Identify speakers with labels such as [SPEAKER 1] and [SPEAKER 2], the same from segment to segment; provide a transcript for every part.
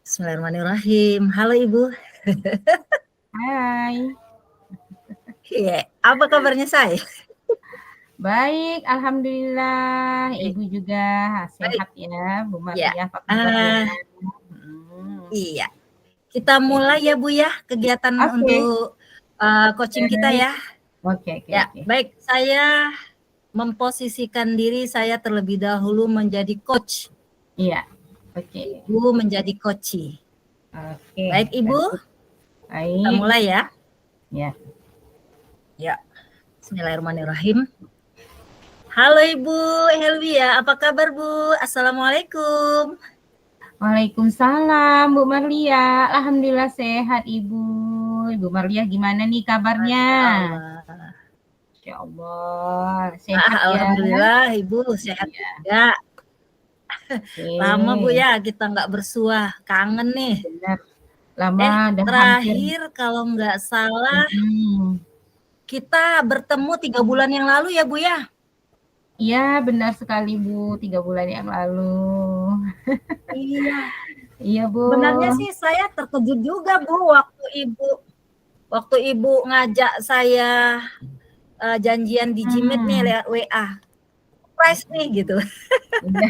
[SPEAKER 1] Bismillahirrahmanirrahim. Halo Ibu.
[SPEAKER 2] Hai,
[SPEAKER 1] Iya, apa kabarnya saya?
[SPEAKER 2] baik, alhamdulillah.
[SPEAKER 1] Baik,
[SPEAKER 2] Ibu juga
[SPEAKER 1] baik.
[SPEAKER 2] sehat ya, Bu
[SPEAKER 1] Ya,
[SPEAKER 2] Maria, apa kabarnya?
[SPEAKER 1] ah,
[SPEAKER 2] Mhm,
[SPEAKER 1] iya. Kita
[SPEAKER 2] oke.
[SPEAKER 1] mulai ya Bu ya kegiatan
[SPEAKER 2] Oke,
[SPEAKER 1] untuk coaching kita
[SPEAKER 2] baik.
[SPEAKER 1] ya.
[SPEAKER 2] Oke, oke,
[SPEAKER 1] Ya,
[SPEAKER 2] oke.
[SPEAKER 1] baik. Saya memposisikan diri saya terlebih dahulu menjadi coach.
[SPEAKER 2] Iya, oke.
[SPEAKER 1] Ibu menjadi coachee.
[SPEAKER 2] Oke,
[SPEAKER 1] Baik Ibu,
[SPEAKER 2] baik.
[SPEAKER 1] kita
[SPEAKER 2] Baik,
[SPEAKER 1] mulai ya.
[SPEAKER 2] ya.
[SPEAKER 1] Ya, Bismillahirrahmanirrahim. Halo Ibu Helwia, apa kabar Bu? Assalamualaikum.
[SPEAKER 2] Waalaikumsalam, Bu Maria. Alhamdulillah sehat, Ibu. Ibu Maria gimana nih kabarnya?
[SPEAKER 1] Masya Allah.
[SPEAKER 2] Masya Allah, sehat ya?
[SPEAKER 1] Alhamdulillah Ibu sehat
[SPEAKER 2] Iya,
[SPEAKER 1] juga. Lama Bu
[SPEAKER 2] oke.
[SPEAKER 1] ya kita nggak bersua, kangen nih.
[SPEAKER 2] Benar, lama udah hampir.
[SPEAKER 1] Terakhir kalau nggak salah
[SPEAKER 2] Mhm.
[SPEAKER 1] kita bertemu 3 bulan yang lalu ya Bu ya?
[SPEAKER 2] Iya, benar sekali, Bu, 3 bulan yang lalu.
[SPEAKER 1] Iya,
[SPEAKER 2] Iya, Bu.
[SPEAKER 1] sebenarnya sih saya terkejut juga Bu waktu Ibu ngajak saya janjian di Gmeet nih
[SPEAKER 2] Hmm,
[SPEAKER 1] lewat WA. Surprise nih gitu.
[SPEAKER 2] iya,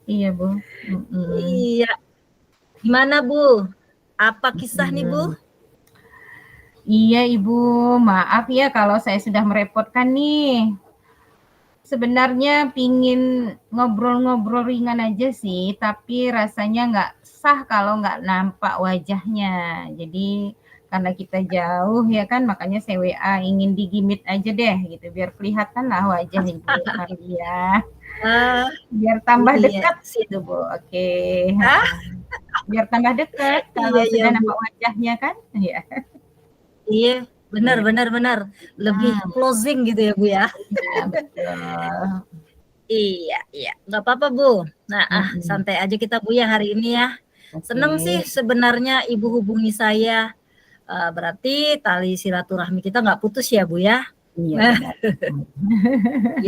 [SPEAKER 2] iya, Bu. Mhm,
[SPEAKER 1] Iya, gimana Bu? Apa kisah nih Bu?
[SPEAKER 2] mhm. Iya, Ibu, maaf ya kalau saya sudah merepotkan nih. Sebenarnya pingin ngobrol-ngobrol ringan aja sih, tapi rasanya nggak sah kalau nggak nampak wajahnya. Jadi karena kita jauh ya kan, makanya saya WA ingin digimit aja deh gitu, biar kelihatan lah wajah Ibu Maria.
[SPEAKER 1] Ah,
[SPEAKER 2] Biar tambah
[SPEAKER 1] iya
[SPEAKER 2] dekat
[SPEAKER 1] sih.
[SPEAKER 2] gitu, Bu. Oke,
[SPEAKER 1] Ah,
[SPEAKER 2] heeh. Biar tambah dekat
[SPEAKER 1] iya
[SPEAKER 2] kalau
[SPEAKER 1] iya
[SPEAKER 2] sudah
[SPEAKER 1] Bu.
[SPEAKER 2] nampak wajahnya kan? Iya.
[SPEAKER 1] Iya, benar
[SPEAKER 2] Iya.
[SPEAKER 1] benar benar. Lebih
[SPEAKER 2] Hmm,
[SPEAKER 1] closing gitu ya Bu ya.
[SPEAKER 2] iya betul.
[SPEAKER 1] Iya, iya, nggak apa-apa Bu. Nah,
[SPEAKER 2] Mhm.
[SPEAKER 1] santai aja kita Bu ya hari ini ya.
[SPEAKER 2] Oke.
[SPEAKER 1] Seneng sih sebenarnya Ibu hubungi saya. Berarti tali silaturahmi kita nggak putus ya Bu ya.
[SPEAKER 2] Iya
[SPEAKER 1] Nah,
[SPEAKER 2] benar.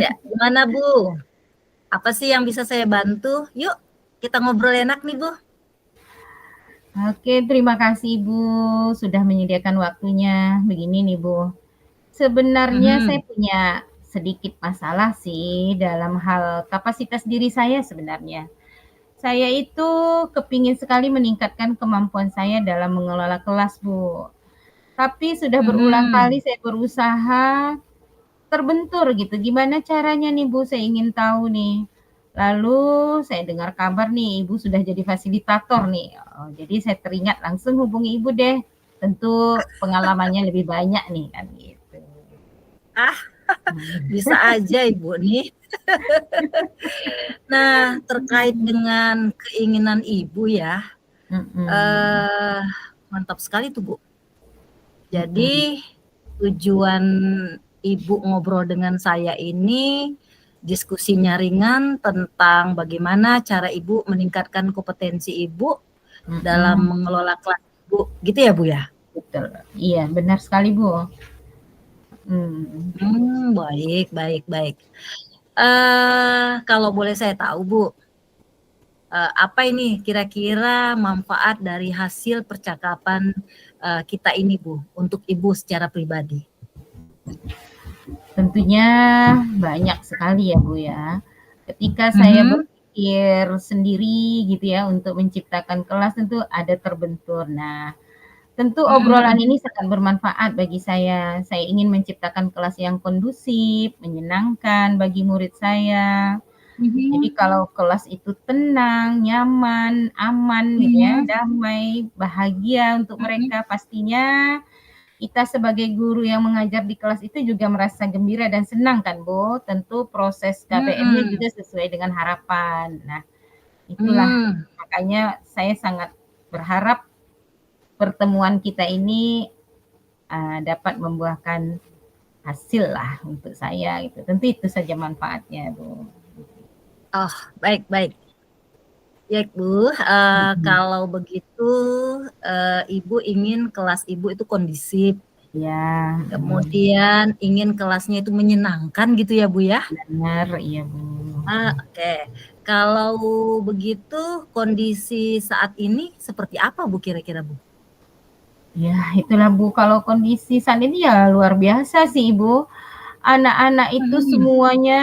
[SPEAKER 1] ya gimana Bu? Apa sih yang bisa saya bantu? Yuk kita ngobrol enak nih Bu.
[SPEAKER 2] Oke, terima kasih Bu sudah menyediakan waktunya. Begini nih Bu, sebenarnya saya
[SPEAKER 1] Mhm.
[SPEAKER 2] punya sedikit masalah sih dalam hal kapasitas diri saya sebenarnya. Saya itu kepingin sekali meningkatkan kemampuan saya dalam mengelola kelas Bu. Tapi sudah berulang
[SPEAKER 1] Mhm.
[SPEAKER 2] kali saya berusaha, terbentur gitu, gimana caranya nih Bu, saya ingin tahu nih. Lalu saya dengar kabar nih Ibu sudah jadi fasilitator nih, oh jadi saya teringat langsung hubungi Ibu deh, tentu pengalamannya lebih banyak nih kan gitu.
[SPEAKER 1] Ah,
[SPEAKER 2] Mmm,
[SPEAKER 1] bisa aja Ibu nih. Nah, terkait dengan keinginan Ibu ya,
[SPEAKER 2] mhm,
[SPEAKER 1] eee, mantap sekali tuh, Bu.
[SPEAKER 2] mhm,
[SPEAKER 1] Jadi tujuan Ibu ngobrol dengan saya ini, diskusinya ringan tentang bagaimana cara Ibu meningkatkan kompetensi Ibu dalam
[SPEAKER 2] mhm,
[SPEAKER 1] mengelola kelas Ibu, gitu ya, Bu, ya?
[SPEAKER 2] betul, iya benar sekali Bu, mhm.
[SPEAKER 1] Baik baik baik. Kalau boleh saya tahu, Bu, apa ini kira-kira manfaat dari hasil percakapan, kita ini, Bu, untuk Ibu secara pribadi?
[SPEAKER 2] Tentunya banyak sekali ya Bu ya. Ketika saya
[SPEAKER 1] Mhm,
[SPEAKER 2] berpikir sendiri gitu ya untuk menciptakan kelas tentu ada terbentur. Nah, tentu
[SPEAKER 1] mhm
[SPEAKER 2] obrolan
[SPEAKER 1] mhm.
[SPEAKER 2] ini sangat bermanfaat bagi saya. Saya ingin menciptakan kelas yang kondusif, menyenangkan bagi murid saya. Jadi
[SPEAKER 1] Mhm
[SPEAKER 2] kalau kelas itu tenang, nyaman, aman gitu ya,
[SPEAKER 1] mhm
[SPEAKER 2] damai, bahagia untuk
[SPEAKER 1] mhm
[SPEAKER 2] mereka, pastinya kita sebagai guru yang mengajar di kelas itu juga merasa gembira dan senang kan, Bu. Tentu proses KBM-nya
[SPEAKER 1] mhm.
[SPEAKER 2] juga sesuai dengan harapan. Nah, itulah
[SPEAKER 1] Mmm,
[SPEAKER 2] makanya saya sangat berharap pertemuan kita ini, dapat membuahkan hasil lah untuk saya gitu. Tentu itu saja manfaatnya, Bu.
[SPEAKER 1] oh, baik baik. Ya, Bu,
[SPEAKER 2] Mhm.
[SPEAKER 1] kalau begitu, Ibu ingin kelas Ibu itu kondisip,
[SPEAKER 2] Iya, mhm.
[SPEAKER 1] kemudian ingin kelasnya itu menyenangkan gitu ya, Bu, ya?
[SPEAKER 2] Benar, iya, Bu.
[SPEAKER 1] Oke. Kalau begitu kondisi saat ini seperti apa Bu kira-kira Bu?
[SPEAKER 2] Ya itulah Bu, kalau kondisi saat ini ya luar biasa sih Ibu. Anak-anak itu
[SPEAKER 1] Mhm.
[SPEAKER 2] semuanya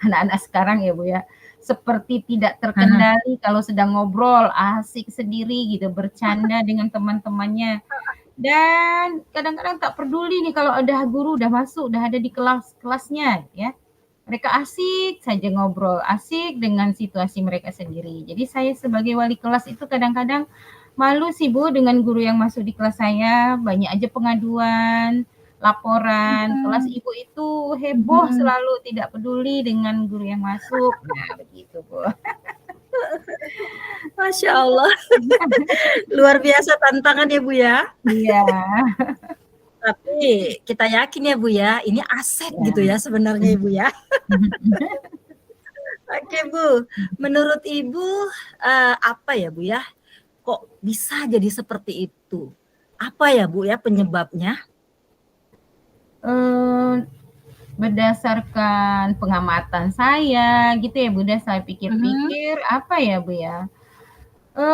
[SPEAKER 2] anak-anak sekarang ya Bu ya, seperti tidak
[SPEAKER 1] Ah
[SPEAKER 2] terkendali kalau sedang ngobrol, asik sendiri gitu, bercanda dengan teman-temannya. Dan kadang-kadang tak peduli nih kalau ada guru udah masuk, udah ada di kelasnya ya. Mereka asik saja ngobrol, asik dengan situasi mereka sendiri. Jadi saya sebagai wali kelas itu kadang-kadang malu sih Bu dengan guru yang masuk di kelas saya, banyak aja pengaduan, laporan, kelas
[SPEAKER 1] Mhm.
[SPEAKER 2] Ibu itu heboh
[SPEAKER 1] Mhm.
[SPEAKER 2] selalu, tidak peduli dengan guru yang masuk. Nah, begitu Bu.
[SPEAKER 1] Masya Allah, luar biasa tantangan ya Bu ya.
[SPEAKER 2] Iya.
[SPEAKER 1] Tapi kita yakin ya Bu ya, ini aset
[SPEAKER 2] Iya.
[SPEAKER 1] gitu ya sebenarnya Ibu ya. Oke Bu, menurut Ibu apa ya Bu ya, kok bisa jadi seperti itu? Apa ya Bu ya penyebabnya?
[SPEAKER 2] Berdasarkan pengamatan saya gitu ya Bunda, saya
[SPEAKER 1] Mhm.
[SPEAKER 2] pikir-pikir apa ya Bu ya,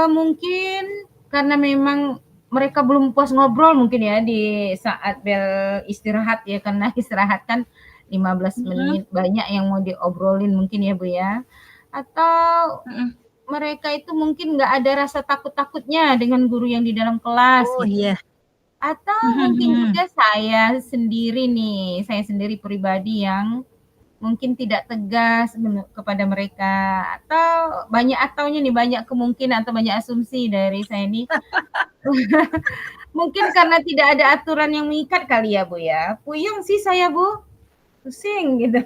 [SPEAKER 2] mungkin karena memang mereka belum puas ngobrol mungkin ya di saat bel istirahat ya, karena istirahat kan 15
[SPEAKER 1] Mhm.
[SPEAKER 2] menit, banyak yang mau diobrolin mungkin ya Bu ya. Atau
[SPEAKER 1] Mhm.
[SPEAKER 2] mereka itu mungkin nggak ada rasa takut-takutnya dengan guru yang di dalam kelas
[SPEAKER 1] Oh
[SPEAKER 2] gitu.
[SPEAKER 1] iya.
[SPEAKER 2] Atau
[SPEAKER 1] Mhm
[SPEAKER 2] mungkin
[SPEAKER 1] mhm.
[SPEAKER 2] juga saya sendiri pribadi yang mungkin tidak tegas kepada mereka, atau banyak ataunya nih, banyak kemungkinan atau banyak asumsi dari saya nih. Mungkin karena tidak ada aturan yang mengikat kali ya, Bu, ya. Puyeng sih saya, Bu, pusing gitu.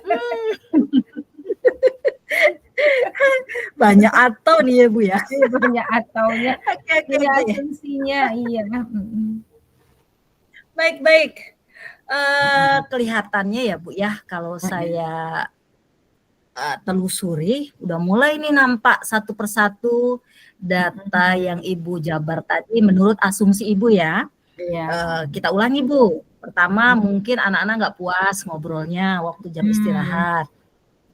[SPEAKER 1] Banyak atau nih ya Bu ya.
[SPEAKER 2] Banyak ataunya,
[SPEAKER 1] Oke oke
[SPEAKER 2] banyak
[SPEAKER 1] oke.
[SPEAKER 2] asumsinya, iya,
[SPEAKER 1] Baik baik. Kelihatannya ya Bu ya, kalau
[SPEAKER 2] mhm,
[SPEAKER 1] saya telusuri, udah mulai nih nampak satu persatu data
[SPEAKER 2] mhm,
[SPEAKER 1] yang Ibu jabar tadi menurut asumsi Ibu ya.
[SPEAKER 2] iya,
[SPEAKER 1] Kita ulangi Bu. Pertama
[SPEAKER 2] mhm,
[SPEAKER 1] mungkin anak-anak nggak puas ngobrolnya waktu jam
[SPEAKER 2] mmm,
[SPEAKER 1] istirahat.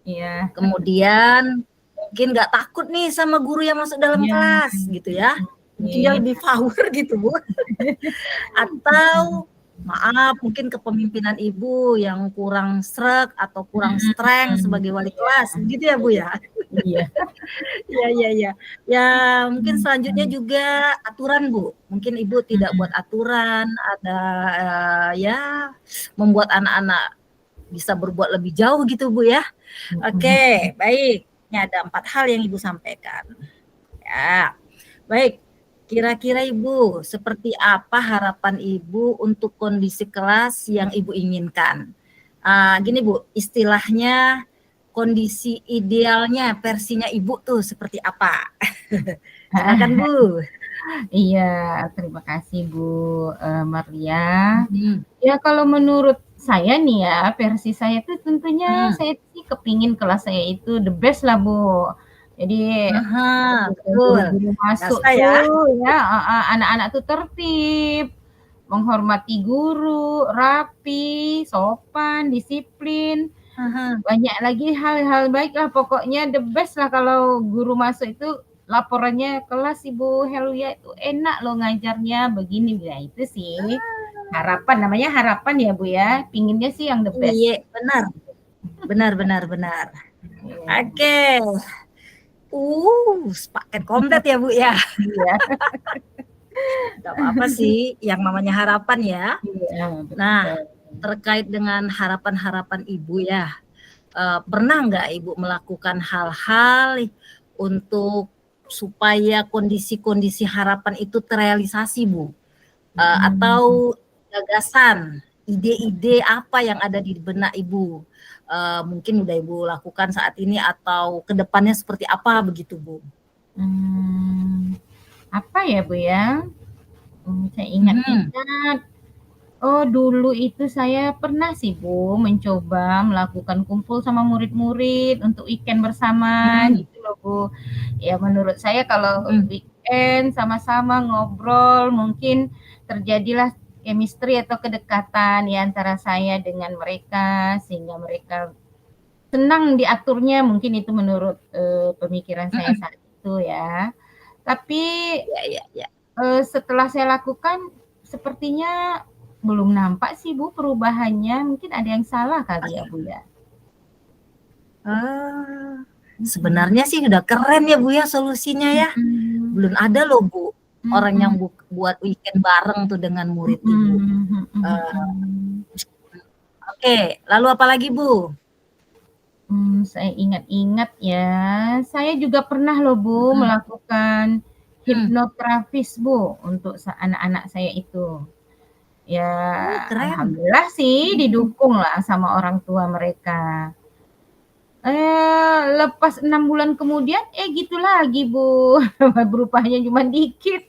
[SPEAKER 2] iya,
[SPEAKER 1] Kemudian mungkin nggak takut nih sama guru yang masuk dalam
[SPEAKER 2] iya,
[SPEAKER 1] kelas gitu ya. Mungkin dia
[SPEAKER 2] iya,
[SPEAKER 1] lebih power gitu Bu. Atau maaf mungkin kepemimpinan Ibu yang kurang sreg atau kurang strength
[SPEAKER 2] mhm,
[SPEAKER 1] sebagai wali
[SPEAKER 2] iya,
[SPEAKER 1] kelas, begitu ya Bu ya?
[SPEAKER 2] iya,
[SPEAKER 1] Iya iya iya. Ya mungkin selanjutnya
[SPEAKER 2] mhm,
[SPEAKER 1] juga aturan Bu, mungkin Ibu tidak buat
[SPEAKER 2] mhm,
[SPEAKER 1] aturan, ada, ya membuat anak-anak bisa berbuat lebih jauh gitu Bu ya.
[SPEAKER 2] mhm,
[SPEAKER 1] Oke, baik. Ini ada 4 hal yang Ibu sampaikan. Ya, baik. Kira-kira Ibu, seperti apa harapan Ibu untuk kondisi kelas yang Ibu inginkan? Gini Bu, istilahnya kondisi idealnya versinya Ibu tuh seperti apa? Silakan Bu.
[SPEAKER 2] iya, terima kasih Bu, Maria.
[SPEAKER 1] Mhm.
[SPEAKER 2] Ya kalau menurut saya nih ya, versi saya tuh tentunya
[SPEAKER 1] Mhm.
[SPEAKER 2] saya sih kepingin kelas saya itu the best lah Bu. Jadi ketika
[SPEAKER 1] Betul.
[SPEAKER 2] guru-guru masuk
[SPEAKER 1] Biasa ya.
[SPEAKER 2] tuh ya heeh, anak-anak tuh tertib, menghormati guru, rapi, sopan, disiplin.
[SPEAKER 1] Heeh.
[SPEAKER 2] Banyak lagi hal-hal baik lah, pokoknya the best lah kalau guru masuk itu laporannya, "Kelas Ibu Heluya itu enak loh ngajarnya," begini. Ya itu sih harapan, namanya harapan ya, Bu, ya. Pinginnya sih yang the best.
[SPEAKER 1] Iya, benar. Benar benar benar.
[SPEAKER 2] Iya.
[SPEAKER 1] Oke. Paket komplit ya Bu ya.
[SPEAKER 2] Iya,
[SPEAKER 1] Nggak apa-apa sih, yang namanya harapan ya.
[SPEAKER 2] iya,
[SPEAKER 1] Nah,
[SPEAKER 2] betul.
[SPEAKER 1] terkait dengan harapan-harapan Ibu ya, pernah nggak Ibu melakukan hal-hal untuk supaya kondisi-kondisi harapan itu terrealisasi Bu?
[SPEAKER 2] Mhm.
[SPEAKER 1] Atau gagasan, ide-ide apa yang ada di benak Ibu, mungkin udah Ibu lakukan saat ini atau ke depannya seperti apa begitu Bu?
[SPEAKER 2] Mmm, apa ya, Bu, ya? Saya
[SPEAKER 1] Mhm.
[SPEAKER 2] ingat-ingat, oh dulu itu saya pernah sih Bu, mencoba melakukan kumpul sama murid-murid untuk weekend bersama
[SPEAKER 1] Mhm.
[SPEAKER 2] gitu loh Bu. Ya menurut saya kalau
[SPEAKER 1] Mhm.
[SPEAKER 2] weekend sama-sama ngobrol mungkin terjadilah chemistry atau kedekatan ya antara saya dengan mereka, sehingga mereka senang diaturnya, mungkin itu menurut pemikiran saya saat itu ya. Tapi
[SPEAKER 1] Ya.
[SPEAKER 2] setelah saya lakukan sepertinya belum nampak sih Bu perubahannya, mungkin ada yang salah kali ya Bu ya?
[SPEAKER 1] Sebenarnya sih udah keren ya Bu ya solusinya ya. Belum ada loh Bu orang yang buat weekend bareng tuh dengan murid Ibu. Oke, lalu apa lagi Bu?
[SPEAKER 2] Saya ingat-ingat ya, saya juga pernah loh Bu melakukan hipnoterapis Bu untuk anak-anak saya itu. Ya
[SPEAKER 1] Keren.
[SPEAKER 2] alhamdulillah sih didukung lah sama orang tua mereka. Lepas 6 bulan kemudian, gitu lagi Bu, berubahnya cuma dikit.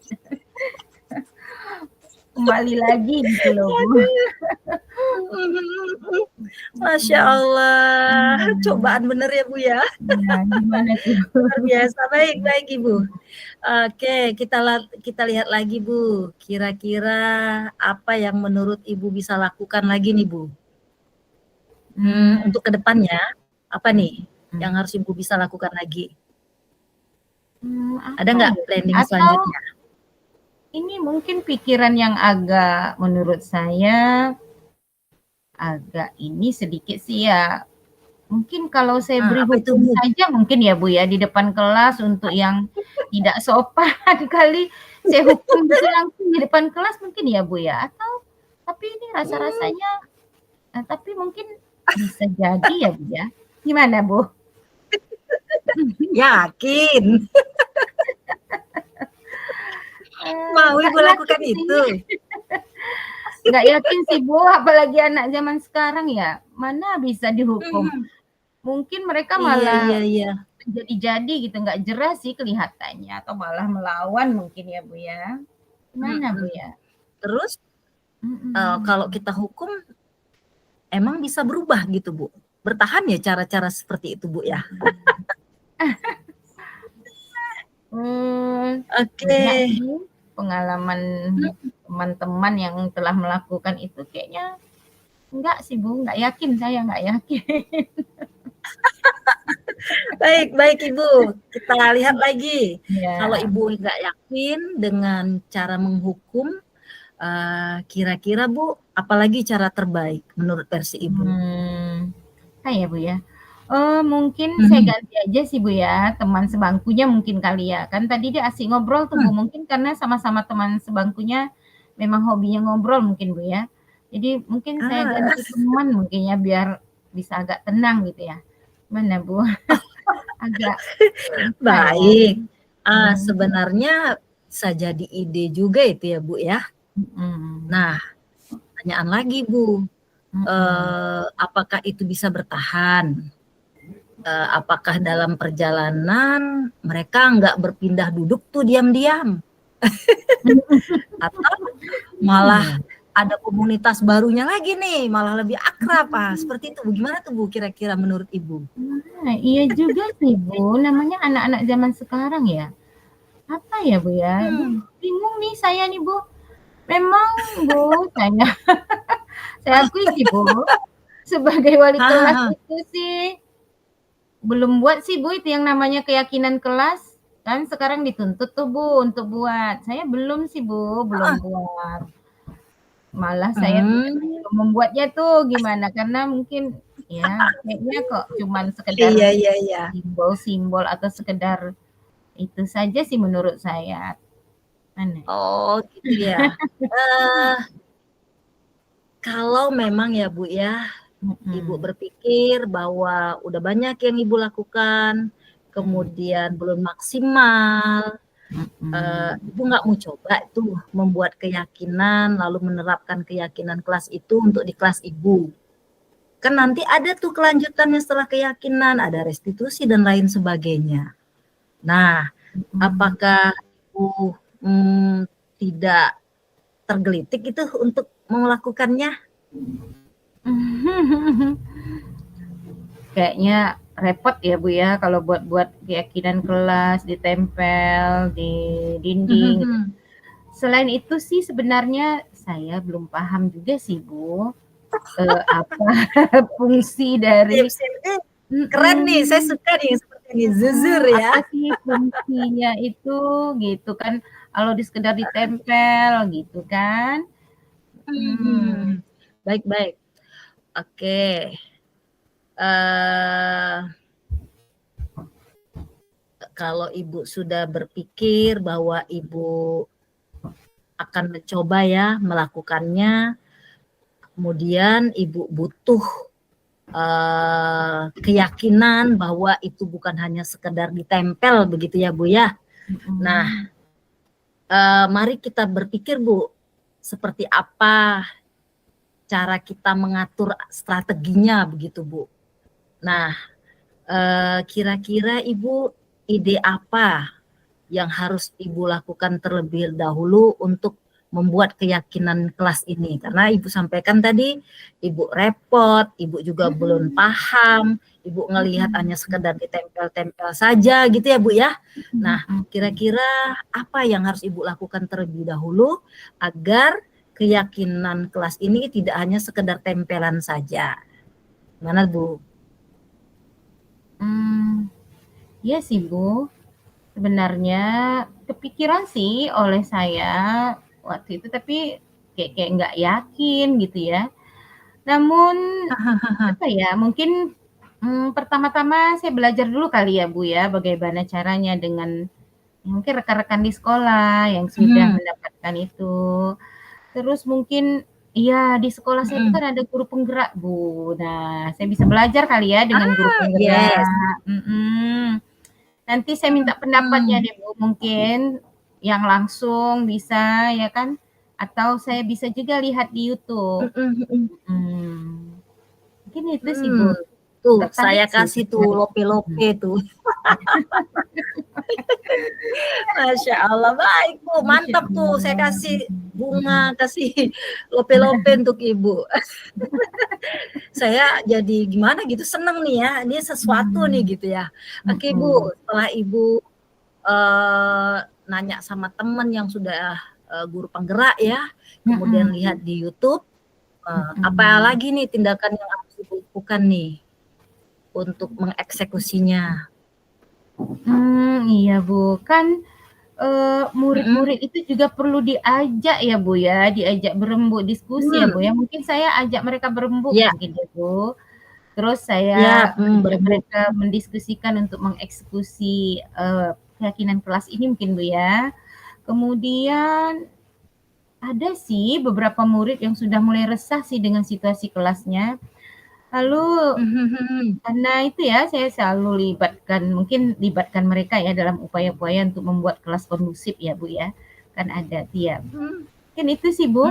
[SPEAKER 2] Kembali lagi gitu loh Bu.
[SPEAKER 1] Masya Allah, cobaan bener ya Bu ya.
[SPEAKER 2] Nah, gimana tuh?
[SPEAKER 1] Luar biasa, baik Ibu. Oke, kita lihat lagi Bu, kira-kira apa yang menurut Ibu bisa lakukan lagi nih Bu? Untuk kedepannya, apa nih yang harus Ibu bisa lakukan lagi? Ada nggak planning selanjutnya?
[SPEAKER 2] Ini mungkin pikiran yang agak menurut saya agak ini sedikit sih ya. Mungkin kalau saya beri hukum saja mungkin ya Bu ya di depan kelas untuk yang tidak sopan kali saya hukum gitu langsung di depan kelas mungkin ya Bu ya, atau tapi ini rasa-rasanya tapi mungkin bisa jadi ya Bu ya. Gimana Bu?
[SPEAKER 1] Yakin? Mau Ibu lakukan itu?
[SPEAKER 2] Nggak yakin sih Bu, apalagi anak zaman sekarang ya, mana bisa dihukum. Mungkin mereka malah jadi-jadi gitu, nggak jelas sih kelihatannya, atau malah melawan mungkin ya Bu ya. Gimana Bu ya?
[SPEAKER 1] Terus kalau kita hukum, emang bisa berubah gitu Bu? Bertahan ya cara-cara seperti itu Bu ya? Oke.
[SPEAKER 2] Pengalaman teman-teman yang telah melakukan itu kayaknya enggak sih Bu, nggak yakin, saya nggak yakin.
[SPEAKER 1] Baik Ibu, kita lihat lagi. Kalau Ibu nggak yakin dengan cara menghukum, kira-kira Bu, apalagi cara terbaik menurut versi Ibu?
[SPEAKER 2] Ya Bu ya. Mungkin saya ganti aja sih Bu ya, teman sebangkunya mungkin kali ya. Kan tadi dia asik ngobrol tuh Bu, mungkin karena sama-sama teman sebangkunya memang hobinya ngobrol mungkin Bu ya. Jadi mungkin saya ganti teman mungkin ya biar bisa agak tenang gitu ya. Gimana Bu? Agak
[SPEAKER 1] baik. Sebenarnya bisa jadi ide juga itu ya Bu ya. Nah, pertanyaan lagi Bu, apakah itu bisa bertahan? Apakah dalam perjalanan mereka nggak berpindah duduk tuh diam-diam? Atau malah ada komunitas barunya lagi nih, malah lebih akrab, seperti itu. Gimana tuh Bu kira-kira menurut Ibu?
[SPEAKER 2] Iya juga sih Bu, namanya anak-anak zaman sekarang ya. Apa ya Bu ya? Bingung nih saya nih Bu. Memang Bu, saya akui sih Bu, sebagai wali kelas itu sih belum buat sih Bu itu yang namanya keyakinan kelas. Kan sekarang dituntut tuh Bu untuk buat. Saya belum sih Bu, belum buat. Malah saya belum membuatnya tuh gimana, karena mungkin ya kayaknya kok cuman sekedar simbol-simbol atau sekedar itu saja sih menurut saya.
[SPEAKER 1] Oh gitu ya. Kalau memang ya Bu ya, Ibu berpikir bahwa udah banyak yang Ibu lakukan, kemudian belum maksimal, Ibu nggak mau coba tuh membuat keyakinan, lalu menerapkan keyakinan kelas itu untuk di kelas Ibu. Kan nanti ada tuh kelanjutannya setelah keyakinan, ada restitusi dan lain sebagainya. Nah, apakah Ibu tidak tergelitik itu untuk melakukannya?
[SPEAKER 2] Kayaknya repot ya Bu ya kalau buat keyakinan kelas ditempel di dinding. Selain itu sih sebenarnya saya belum paham juga sih Bu, apa fungsi dari
[SPEAKER 1] Keren nih, saya suka nih seperti ini, zuzur ya.
[SPEAKER 2] Apa sih fungsinya itu gitu kan, kalau sekedar ditempel gitu kan.
[SPEAKER 1] Baik. Oke. Kalau Ibu sudah berpikir bahwa Ibu akan mencoba ya melakukannya, kemudian Ibu butuh keyakinan bahwa itu bukan hanya sekedar ditempel begitu ya Bu ya. Nah, mari kita berpikir Bu, seperti apa cara kita mengatur strateginya begitu Bu. Nah, kira-kira Ibu ide apa yang harus Ibu lakukan terlebih dahulu untuk membuat keyakinan kelas ini? Karena Ibu sampaikan tadi, Ibu repot, Ibu juga belum paham, Ibu ngelihat hanya sekedar ditempel-tempel saja gitu ya Bu ya. Nah, kira-kira apa yang harus Ibu lakukan terlebih dahulu agar keyakinan kelas ini tidak hanya sekedar tempelan saja? Mana Bu?
[SPEAKER 2] Iya sih Bu, sebenarnya kepikiran sih oleh saya waktu itu, tapi kayak nggak yakin gitu ya. Namun apa ya, mungkin pertama-tama saya belajar dulu kali ya Bu ya, bagaimana caranya dengan mungkin rekan-rekan di sekolah yang sudah mendapatkan itu. Terus mungkin iya di sekolah saya itu kan ada guru penggerak Bu. Nah, saya bisa belajar kali ya dengan guru penggerak.
[SPEAKER 1] Yes.
[SPEAKER 2] Nanti saya minta pendapatnya deh Bu, mungkin yang langsung bisa ya kan, atau saya bisa juga lihat di YouTube. Mungkin itu sih Bu.
[SPEAKER 1] Tuh,
[SPEAKER 2] Tertarik
[SPEAKER 1] saya
[SPEAKER 2] sih
[SPEAKER 1] kasih tuh lope-lope tuh. Masya Allah, baik Bu, mantap tuh. Saya kasih bunga, kasih lope-lope untuk Ibu. Saya jadi gimana gitu, seneng nih ya, ini sesuatu nih gitu ya. Oke Bu, setelah Ibu nanya sama teman yang sudah guru penggerak ya, kemudian lihat di YouTube, apa lagi nih tindakan yang harus Ibu lakukan nih untuk mengeksekusinya?
[SPEAKER 2] Iya Bu, kan murid-murid itu juga perlu diajak ya Bu ya, diajak berembuk diskusi ya Bu ya. Mungkin saya ajak mereka berembuk mungkin ya Bu. Terus saya ajak mereka mendiskusikan untuk mengeksekusi keyakinan kelas ini mungkin Bu ya. Kemudian ada sih beberapa murid yang sudah mulai resah sih dengan situasi kelasnya. Lalu karena itu ya saya selalu libatkan mereka ya dalam upaya-upaya untuk membuat kelas kondusif ya Bu ya. Kan ada tiap. Mungkin itu sih Bu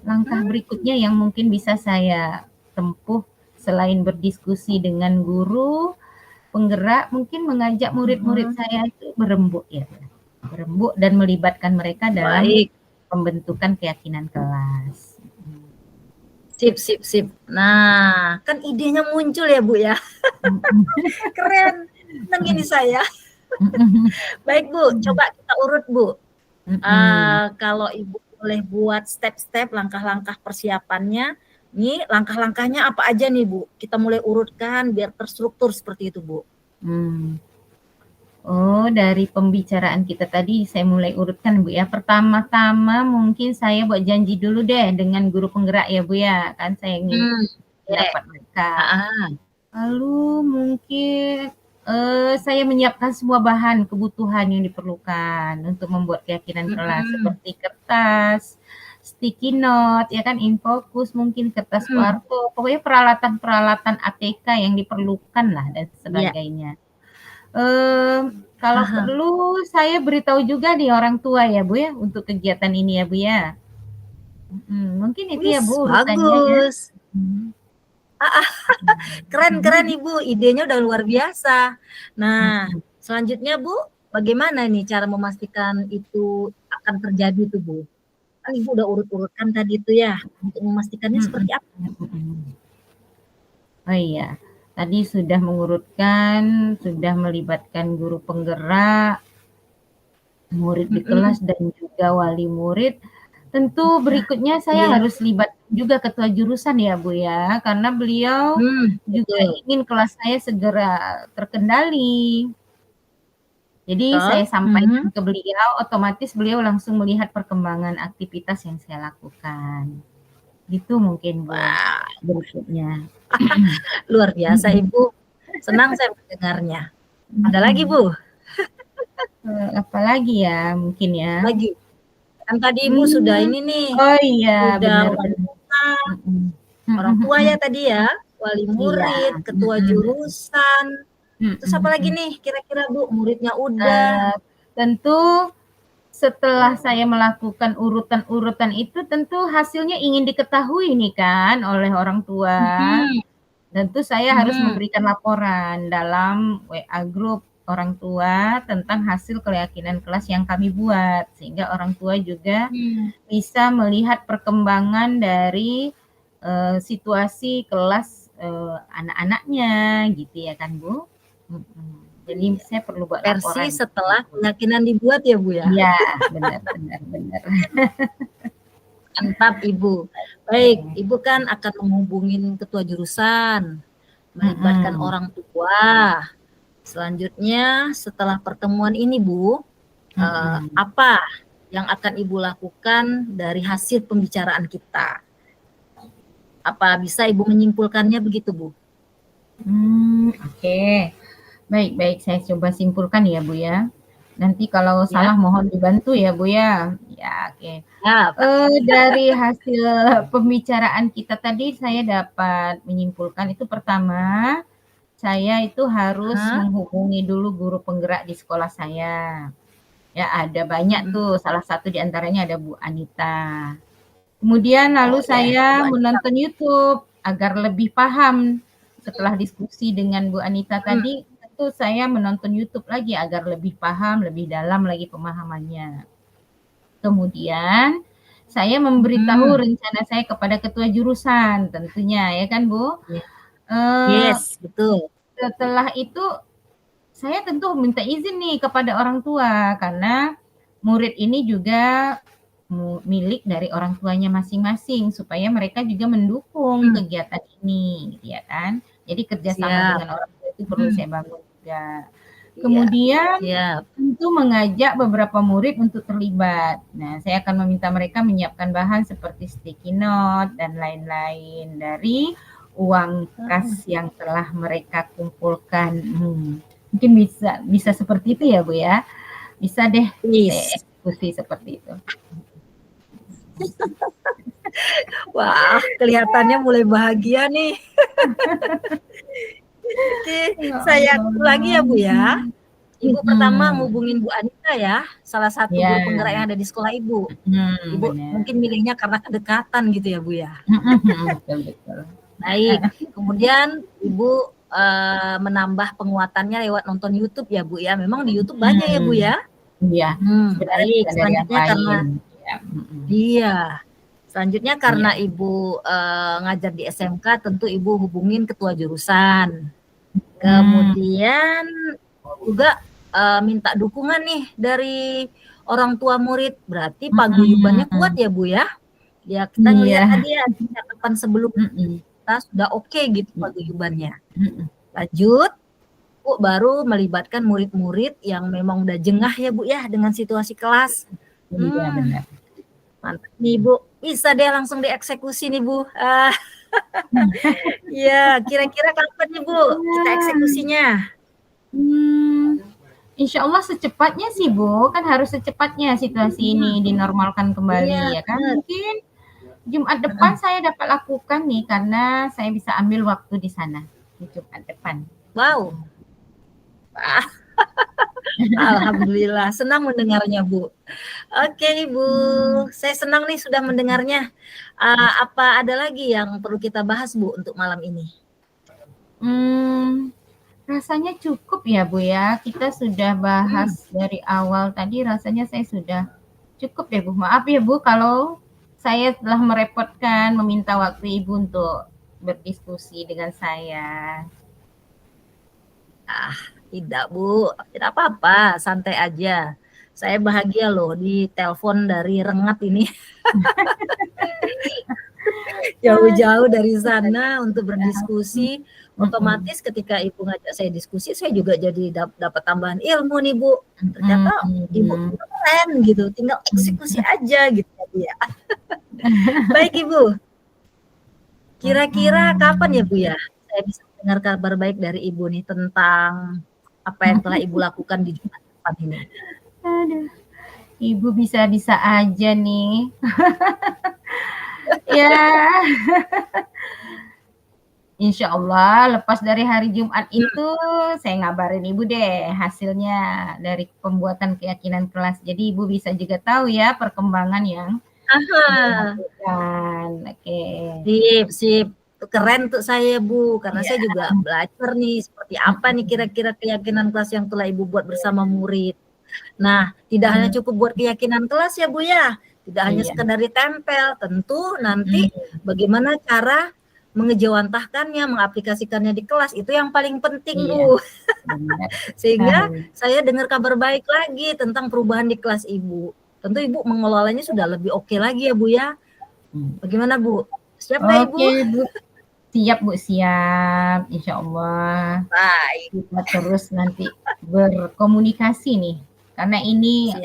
[SPEAKER 2] langkah berikutnya yang mungkin bisa saya tempuh selain berdiskusi dengan guru penggerak, mungkin mengajak murid-murid saya itu berembuk ya. Berembuk dan melibatkan mereka dalam pembentukan keyakinan kelas.
[SPEAKER 1] Sip. Nah, kan idenya muncul ya Bu ya. Keren. Senang ini saya. Baik Bu, coba kita urut Bu. Kalau Ibu boleh buat step-step, langkah-langkah persiapannya, nih langkah-langkahnya apa aja nih Bu? Kita mulai urutkan biar terstruktur seperti itu Bu.
[SPEAKER 2] Oh, dari pembicaraan kita tadi saya mulai urutkan Bu ya. Pertama-tama mungkin saya buat janji dulu deh dengan guru penggerak ya Bu ya. Kan saya ingin dapat mereka. Lalu mungkin saya menyiapkan semua bahan kebutuhan yang diperlukan untuk membuat keyakinan kelas seperti kertas, sticky note, ya kan, infocus, mungkin kertas warto, pokoknya peralatan-peralatan ATK yang diperlukan lah dan sebagainya. Kalau perlu saya beritahu juga nih orang tua ya Bu ya untuk kegiatan ini ya Bu ya. Mungkin itu ya Bu urusannya ya.
[SPEAKER 1] Keren Ibu, idenya udah luar biasa. Nah, selanjutnya Bu, bagaimana nih cara memastikan itu akan terjadi tuh Bu? Kan Ibu udah urut-urutkan tadi itu ya, untuk memastikannya seperti apa?
[SPEAKER 2] Oh iya, tadi sudah mengurutkan, sudah melibatkan guru penggerak, murid di kelas dan juga wali murid. Tentu berikutnya saya harus libat juga ketua jurusan ya Bu ya, karena beliau juga
[SPEAKER 1] Betul.
[SPEAKER 2] ingin kelas saya segera terkendali. Jadi saya sampaikan ke beliau, otomatis beliau langsung melihat perkembangan aktivitas yang saya lakukan. Gitu mungkin Bu,
[SPEAKER 1] Wah,
[SPEAKER 2] berikutnya.
[SPEAKER 1] luar biasa Ibu. Senang saya mendengarnya. Ada lagi Bu?
[SPEAKER 2] Apalagi ya mungkin ya?
[SPEAKER 1] Lagi. Kan tadi Ibu sudah ini nih,
[SPEAKER 2] oh iya,
[SPEAKER 1] udah
[SPEAKER 2] benar.
[SPEAKER 1] orang tua ya tadi ya, wali murid,
[SPEAKER 2] Iya.
[SPEAKER 1] ketua jurusan. Terus apa lagi nih kira-kira Bu? Muridnya udah.
[SPEAKER 2] Tentu setelah saya melakukan urutan-urutan itu tentu hasilnya ingin diketahui nih kan oleh orang tua. Tentu saya harus memberikan laporan dalam WA grup orang tua tentang hasil keyakinan kelas yang kami buat, sehingga orang tua juga bisa melihat perkembangan dari situasi kelas anak-anaknya gitu ya kan Bu. Jadi saya perlu buat
[SPEAKER 1] Versi
[SPEAKER 2] laporan.
[SPEAKER 1] setelah keyakinan dibuat ya Bu ya?
[SPEAKER 2] Iya, benar.
[SPEAKER 1] Mantap Ibu. Baik, Ibu kan akan menghubungin ketua jurusan, melibatkan orang tua. Selanjutnya setelah pertemuan ini Bu, apa yang akan Ibu lakukan dari hasil pembicaraan kita? Apa bisa Ibu menyimpulkannya begitu Bu?
[SPEAKER 2] Oke. Baik, saya coba simpulkan ya Bu ya. Nanti kalau salah mohon dibantu ya Bu ya. Ya, oke. Dari hasil pembicaraan kita tadi saya dapat menyimpulkan itu pertama, saya itu harus menghubungi dulu guru penggerak di sekolah saya. Ya ada banyak tuh, salah satu di antaranya ada Bu Anita. Kemudian lalu saya menonton YouTube agar lebih paham. Setelah diskusi dengan Bu Anita tadi, tentu saya menonton YouTube lagi agar lebih paham, lebih dalam lagi pemahamannya. Kemudian saya memberitahu rencana saya kepada ketua jurusan tentunya ya kan Bu?
[SPEAKER 1] Yes, betul.
[SPEAKER 2] Setelah itu saya tentu minta izin nih kepada orang tua karena murid ini juga milik dari orang tuanya masing-masing supaya mereka juga mendukung kegiatan ini gitu ya kan. Jadi kerjasama dengan orang tua itu perlu saya bangun juga. Kemudian tentu mengajak beberapa murid untuk terlibat. Nah, saya akan meminta mereka menyiapkan bahan seperti sticky note dan lain-lain dari uang kas yang telah mereka kumpulkan. Mungkin bisa seperti itu ya Bu ya. Bisa deh saya eksekusi seperti itu.
[SPEAKER 1] Wah, kelihatannya mulai bahagia nih. Oke, saya ulangi ya Bu ya. Ibu pertama ngubungin Bu Anita ya, salah satu guru penggerak yang ada di sekolah Ibu. Ibu mungkin milihnya karena kedekatan gitu ya Bu ya.
[SPEAKER 2] Betul.
[SPEAKER 1] Baik, kemudian Ibu menambah penguatannya lewat nonton YouTube ya Bu ya. Memang di YouTube banyak ya Bu ya.
[SPEAKER 2] Iya.
[SPEAKER 1] Baik, selanjutnya karena selanjutnya karena Ibu ngajar di SMK, tentu Ibu hubungin ketua jurusan. Kemudian juga minta dukungan nih dari orang tua murid, berarti paguyubannya kuat ya Bu ya. Ya kita ngelihat tadi ya catatan sebelum kita sudah oke gitu paguyubannya. Lanjut, Bu baru melibatkan murid-murid yang memang udah jengah ya Bu ya dengan situasi kelas.
[SPEAKER 2] Iya benar.
[SPEAKER 1] Mantap nih Bu, bisa deh langsung dieksekusi nih Bu. Ya, kira-kira kapan nih Bu kita eksekusinya?
[SPEAKER 2] Insya Allah secepatnya sih Bu, kan harus secepatnya situasi ini dinormalkan kembali ya kan. Mungkin Jumat depan saya dapat lakukan nih karena saya bisa ambil waktu di sana di Jumat depan.
[SPEAKER 1] Wow. Alhamdulillah, senang mendengarnya Bu. Oke Bu, saya senang nih sudah mendengarnya. Apa ada lagi yang perlu kita bahas Bu untuk malam ini?
[SPEAKER 2] Rasanya cukup ya Bu ya. Kita sudah bahas dari awal tadi, rasanya saya sudah cukup ya Bu. Maaf ya Bu kalau saya telah merepotkan meminta waktu Ibu untuk berdiskusi dengan saya.
[SPEAKER 1] Tidak Bu, tidak apa-apa, santai aja. Saya bahagia loh di telepon dari Rengat ini. jauh-jauh dari sana untuk berdiskusi. Otomatis ketika Ibu ngajak saya diskusi, saya juga jadi dapat tambahan ilmu nih Bu. Ternyata Ibu keren gitu, tinggal eksekusi aja gitu ya. Baik Ibu, kira-kira kapan ya Bu ya saya bisa dengar kabar baik dari Ibu nih tentang apa yang telah Ibu lakukan di Jumat depan ini?
[SPEAKER 2] Aduh, Ibu bisa-bisa aja nih. Ya, insya Allah lepas dari hari Jumat itu saya ngabarin Ibu deh hasilnya dari pembuatan keyakinan kelas. Jadi Ibu bisa juga tahu ya perkembangan yang dilakukan. Oke.
[SPEAKER 1] Sip. Keren tuh saya Bu, karena saya juga belajar nih seperti apa nih kira-kira keyakinan kelas yang telah Ibu buat bersama murid. Nah, tidak hanya cukup buat keyakinan kelas ya Bu ya, tidak hanya sekedar ditempel, tentu nanti bagaimana cara mengejawantahkannya, mengaplikasikannya di kelas, itu yang paling penting Bu. Sehingga saya dengar kabar baik lagi tentang perubahan di kelas Ibu. Tentu Ibu mengelolanya sudah lebih oke lagi ya Bu ya. Bagaimana Bu? Siap nggak Ibu?
[SPEAKER 2] Oke Bu, siap Bu, siap. Insya Allah.
[SPEAKER 1] Baik.
[SPEAKER 2] Kita terus nanti berkomunikasi nih, karena ini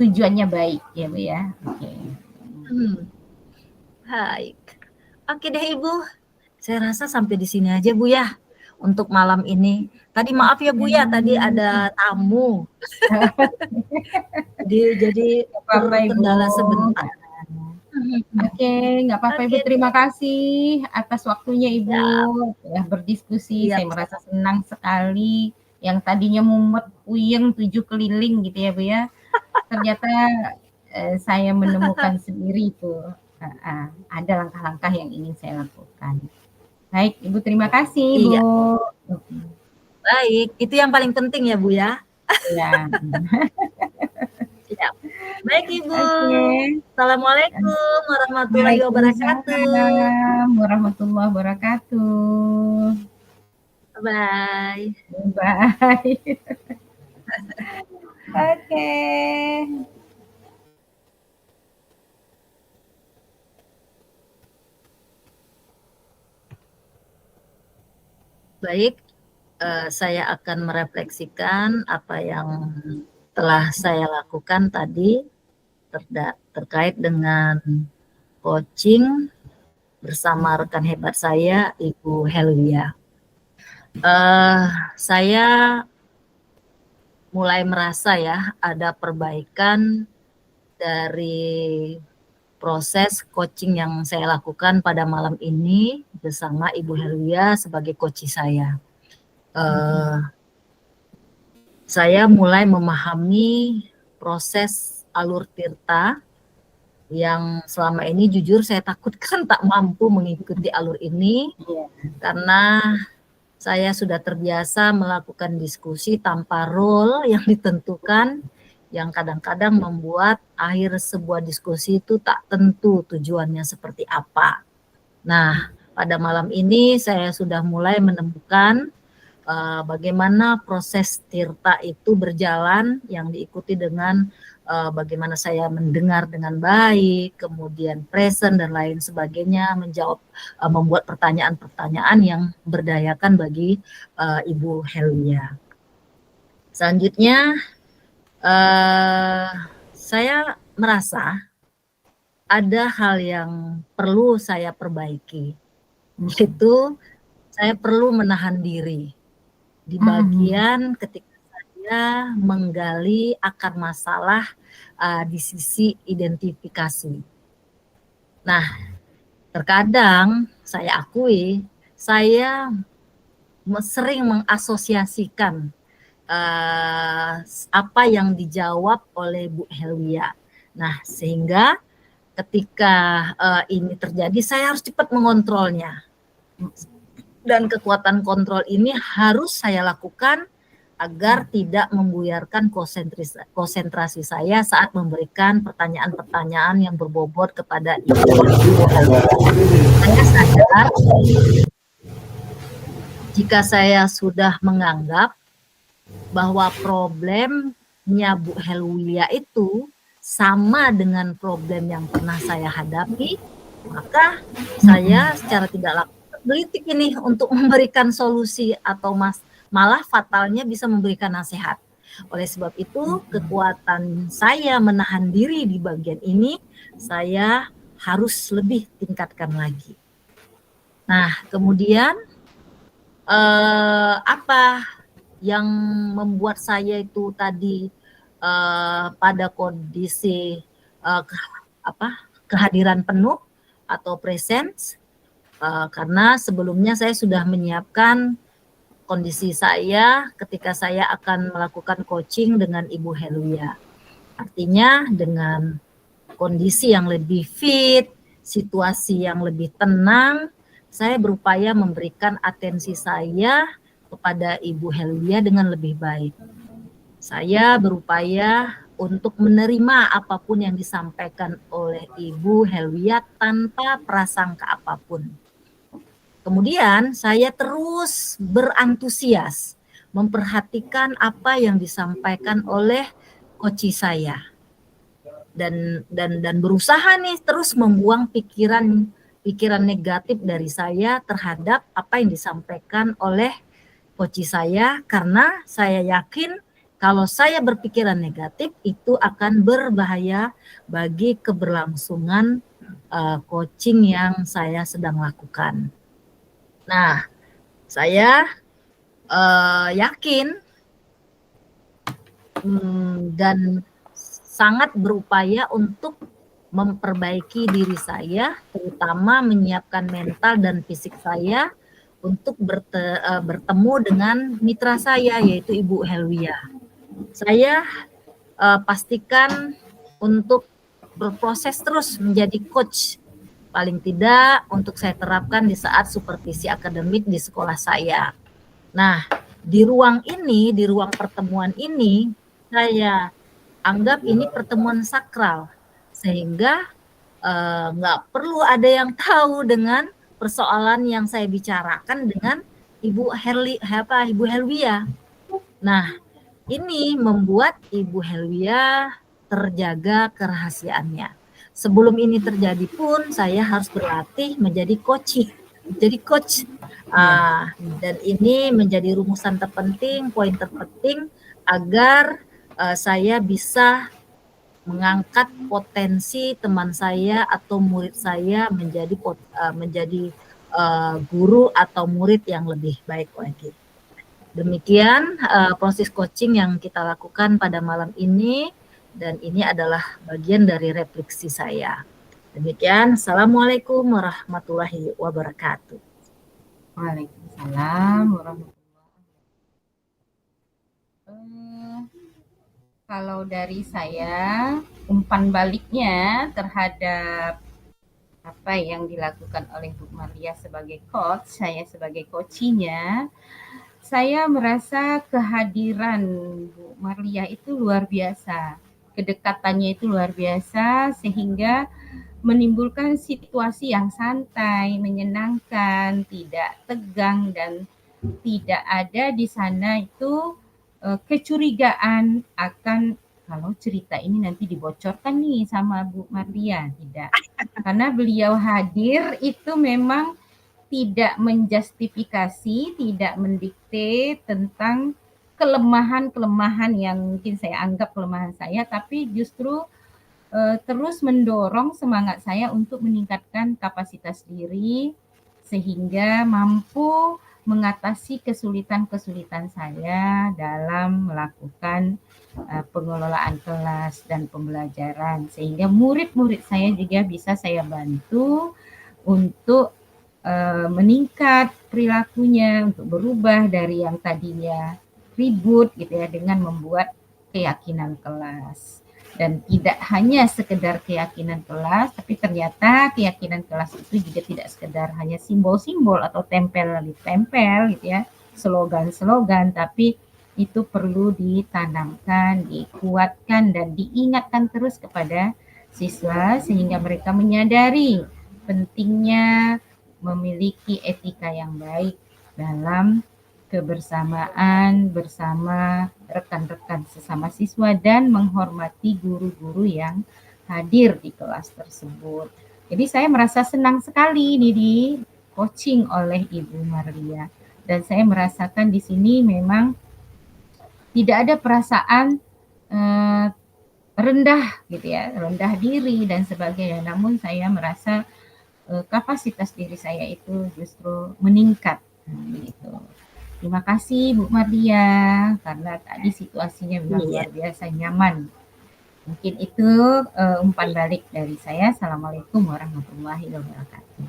[SPEAKER 2] tujuannya baik ya Bu ya. Oke.
[SPEAKER 1] Baik. Oke deh Ibu, saya rasa sampai di sini aja Bu ya untuk malam ini. Tadi maaf ya Bu ya, tadi ada tamu. jadi terkendala sebentar.
[SPEAKER 2] Oke, nggak apa-apa Ibu. Terima kasih atas waktunya Ibu ya berdiskusi. Saya merasa senang sekali. Yang tadinya mumet, puyeng, 7 keliling gitu ya Bu ya. Ternyata saya menemukan sendiri itu. Ada langkah-langkah yang ingin saya lakukan. Baik Ibu, terima kasih Bu.
[SPEAKER 1] Baik, itu yang paling penting ya Bu ya.
[SPEAKER 2] Ya.
[SPEAKER 1] Siap. Baik Ibu. Assalamualaikum warahmatullahi wabarakatuh.
[SPEAKER 2] Warahmatullahi wabarakatuh.
[SPEAKER 1] Bye.
[SPEAKER 2] Bye. Oke.
[SPEAKER 1] Baik, saya akan merefleksikan apa yang telah saya lakukan tadi terkait dengan coaching bersama rekan hebat saya, Ibu Helwia. Saya mulai merasa ya ada perbaikan dari proses coaching yang saya lakukan pada malam ini bersama Ibu Helwia sebagai coach saya. Saya mulai memahami proses alur tirta yang selama ini jujur saya takutkan tak mampu mengikuti alur ini karena saya sudah terbiasa melakukan diskusi tanpa role yang ditentukan, yang kadang-kadang membuat akhir sebuah diskusi itu tak tentu tujuannya seperti apa. Nah, pada malam ini saya sudah mulai menemukan bagaimana proses tirta itu berjalan yang diikuti dengan bagaimana saya mendengar dengan baik, kemudian present dan lain sebagainya, menjawab, membuat pertanyaan-pertanyaan yang berdayakan bagi Ibu Helwia. Selanjutnya, saya merasa ada hal yang perlu saya perbaiki, yaitu saya perlu menahan diri di bagian ketika saya menggali akar masalah di sisi identifikasi. Nah, terkadang saya akui saya sering mengasosiasikan apa yang dijawab oleh Bu Helwia. Nah, sehingga ketika ini terjadi, saya harus cepat mengontrolnya. Dan kekuatan kontrol ini harus saya lakukan agar tidak membuyarkan konsentrasi saya saat memberikan pertanyaan-pertanyaan yang berbobot kepada Ibu Helwia. Saya sadar jika saya sudah menganggap bahwa problemnya Bu Helwia itu sama dengan problem yang pernah saya hadapi, maka saya secara tidak langsung tergelitik ini untuk memberikan solusi atau malah fatalnya bisa memberikan nasihat. Oleh sebab itu, kekuatan saya menahan diri di bagian ini, saya harus lebih tingkatkan lagi. Nah, kemudian apa yang membuat saya itu tadi pada kondisi kehadiran penuh atau presence, karena sebelumnya saya sudah menyiapkan kondisi saya ketika saya akan melakukan coaching dengan Ibu Helwia. Artinya dengan kondisi yang lebih fit, situasi yang lebih tenang, saya berupaya memberikan atensi saya kepada Ibu Helwia dengan lebih baik. Saya berupaya untuk menerima apapun yang disampaikan oleh Ibu Helwia tanpa prasangka apapun. Kemudian saya terus berantusias memperhatikan apa yang disampaikan oleh coach saya. Dan berusaha nih terus membuang pikiran negatif dari saya terhadap apa yang disampaikan oleh coach saya, karena saya yakin kalau saya berpikiran negatif itu akan berbahaya bagi keberlangsungan coaching yang saya sedang lakukan. Nah, saya yakin dan sangat berupaya untuk memperbaiki diri saya, terutama menyiapkan mental dan fisik saya untuk bertemu dengan mitra saya, yaitu Ibu Helwia. Saya pastikan untuk berproses terus menjadi coach, paling tidak untuk saya terapkan di saat supervisi akademik di sekolah saya. Nah, di ruang ini, di ruang pertemuan ini, saya anggap ini pertemuan sakral, sehingga nggak perlu ada yang tahu dengan persoalan yang saya bicarakan dengan Ibu Helwia. Nah, ini membuat Ibu Helwia terjaga kerahasiaannya. Sebelum ini terjadi pun saya harus berlatih menjadi coach. Dan ini menjadi rumusan terpenting, poin terpenting agar saya bisa mengangkat potensi teman saya atau murid saya menjadi guru atau murid yang lebih baik lagi. Demikian proses coaching yang kita lakukan pada malam ini, dan ini adalah bagian dari refleksi saya. Demikian, Assalamualaikum warahmatullahi wabarakatuh.
[SPEAKER 2] Waalaikumsalam warahmatullahi wabarakatuh. Kalau dari saya, umpan baliknya terhadap apa yang dilakukan oleh Bu Maria sebagai coach, saya sebagai coachingnya, saya merasa kehadiran Bu Maria itu luar biasa. Kedekatannya itu luar biasa, sehingga menimbulkan situasi yang santai, menyenangkan, tidak tegang, dan tidak ada di sana itu kecurigaan akan kalau cerita ini nanti dibocorkan nih sama Bu Maria. Tidak, karena beliau hadir itu memang tidak menjustifikasi, tidak mendikte tentang kelemahan-kelemahan yang mungkin saya anggap kelemahan saya, tapi justru terus mendorong semangat saya untuk meningkatkan kapasitas diri sehingga mampu mengatasi kesulitan-kesulitan saya dalam melakukan pengelolaan kelas dan pembelajaran, sehingga murid-murid saya juga bisa saya bantu untuk meningkat perilakunya, untuk berubah dari yang tadinya ribut gitu ya, dengan membuat keyakinan kelas. Dan tidak hanya sekedar keyakinan kelas, tapi ternyata keyakinan kelas itu juga tidak sekedar hanya simbol-simbol atau tempel gitu ya, slogan-slogan, tapi itu perlu ditanamkan, dikuatkan, dan diingatkan terus kepada siswa sehingga mereka menyadari pentingnya memiliki etika yang baik dalam kebersamaan bersama rekan-rekan sesama siswa dan menghormati guru-guru yang hadir di kelas tersebut. Jadi saya merasa senang sekali nih di coaching oleh Ibu Marlia, dan saya merasakan di sini memang tidak ada perasaan rendah gitu ya, rendah diri dan sebagainya. Namun saya merasa kapasitas diri saya itu justru meningkat gitu. Terima kasih Bu Marlia, karena tadi situasinya memang
[SPEAKER 1] Iya.
[SPEAKER 2] luar biasa nyaman. Mungkin itu umpan balik dari saya. Assalamualaikum warahmatullahi wabarakatuh.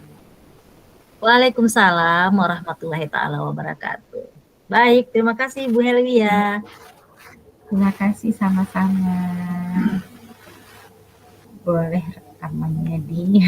[SPEAKER 1] Waalaikumsalam warahmatullahi taala wabarakatuh. Baik, terima kasih Bu Helwia.
[SPEAKER 2] Terima kasih sama-sama. Boleh rekamannya di